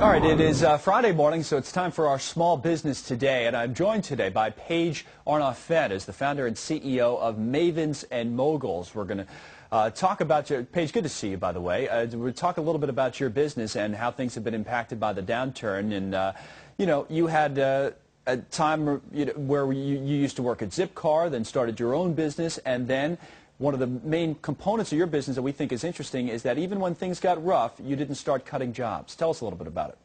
All right, it is Friday morning, so it's time for our Small Business Today, and I'm joined today by Paige Arnoff-Fenn, as the founder and CEO of Mavens and Moguls. We're going to talk about your, Paige, good to see you, by the way. We'll talk a little bit about your business and how things have been impacted by the downturn. And, you know, you had a time where you used to work at Zipcar, then started your own business, and then one of the main components of your business that we think is interesting is that even when things got rough, you didn't start cutting jobs. Tell us a little bit about it.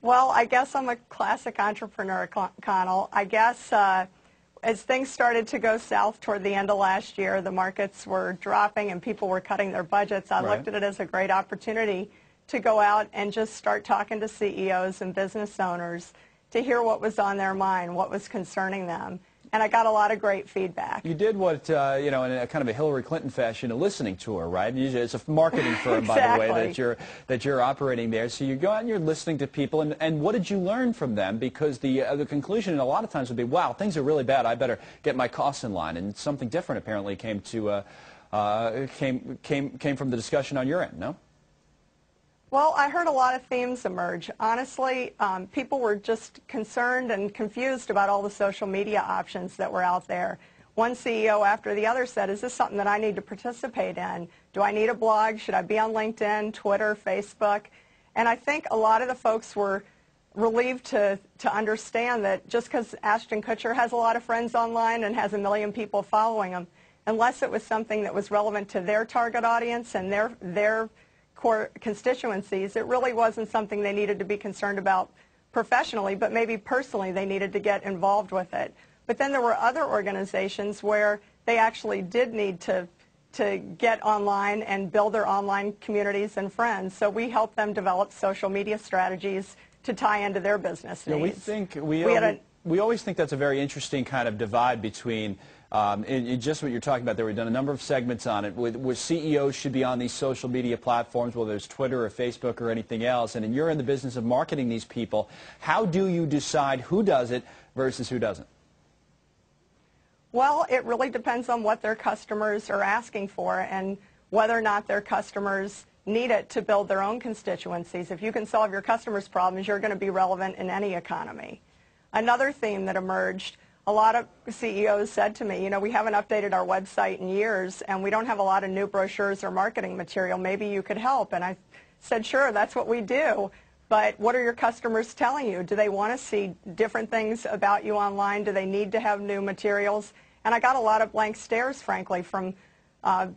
Well, I guess I'm a classic entrepreneur, Connell. I guess as things started to go south toward the end of last year, the markets were dropping and people were cutting their budgets. I looked at it as a great opportunity to go out and just start talking to CEOs and business owners to hear what was on their mind, what was concerning them. And I got a lot of great feedback. You did what, you know, in a kind of a Hillary Clinton fashion, a listening tour, right? It's a marketing firm, Exactly. by the way, that you're operating there. So you go out and you're listening to people, and what did you learn from them? Because the conclusion a lot of times would be, wow, things are really bad. I better get my costs in line. And something different apparently came from the discussion on your end, no? Well, I heard a lot of themes emerge. Honestly, people were just concerned and confused about all the social media options that were out there. One CEO after the other said, is this something that I need to participate in? Do I need a blog? Should I be on LinkedIn, Twitter, Facebook? And I think a lot of the folks were relieved to understand that just because Ashton Kutcher has a lot of friends online and has 1 million people following him, unless it was something that was relevant to their target audience and their core constituencies, it really wasn't something they needed to be concerned about professionally, but maybe personally they needed to get involved with it. But then there were other organizations where they actually did need to get online and build their online communities and friends. So we helped them develop social media strategies to tie into their business needs. We always think that's a very interesting kind of divide between in just what you're talking about there. We've done a number of segments on it where CEOs should be on these social media platforms, whether it's Twitter or Facebook or anything else, and you're in the business of marketing these people. How do you decide who does it versus who doesn't? Well, it really depends on what their customers are asking for and whether or not their customers need it to build their own constituencies. If you can solve your customers' problems, you're going to be relevant in any economy. Another theme that emerged, a lot of CEOs said to me, you know, we haven't updated our website in years and we don't have a lot of new brochures or marketing material. Maybe you could help. And I said, sure, that's what we do. But what are your customers telling you? Do they want to see different things about you online? Do they need to have new materials? And I got a lot of blank stares, frankly, from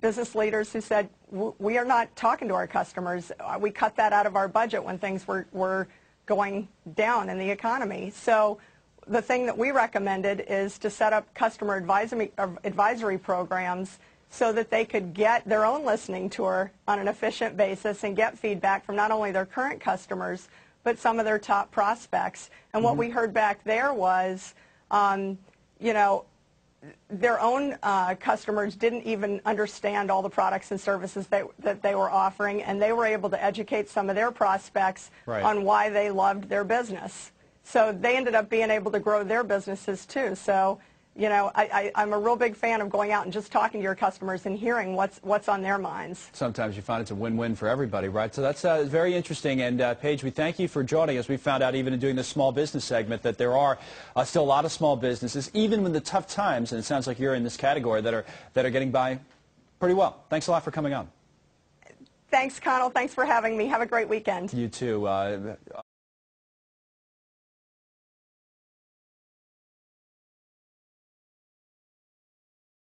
business leaders who said, we are not talking to our customers. We cut that out of our budget when things were going down in the economy. So the thing that we recommended is to set up customer advisory programs so that they could get their own listening tour on an efficient basis and get feedback from not only their current customers, but some of their top prospects. And what we heard back there was, you know, their own customers didn't even understand all the products and services that they were offering, and they were able to educate some of their prospects on why they loved their business. So they ended up being able to grow their businesses too. So, you know, I'm a real big fan of going out and just talking to your customers and hearing what's on their minds. Sometimes you find it's a win-win for everybody, right? So that's very interesting. And Paige, we thank you for joining us. We found out even in doing this small business segment that there are still a lot of small businesses, even with the tough times, and it sounds like you're in this category, that are getting by pretty well. Thanks a lot for coming on. Thanks, Connell. Thanks for having me. Have a great weekend. You too.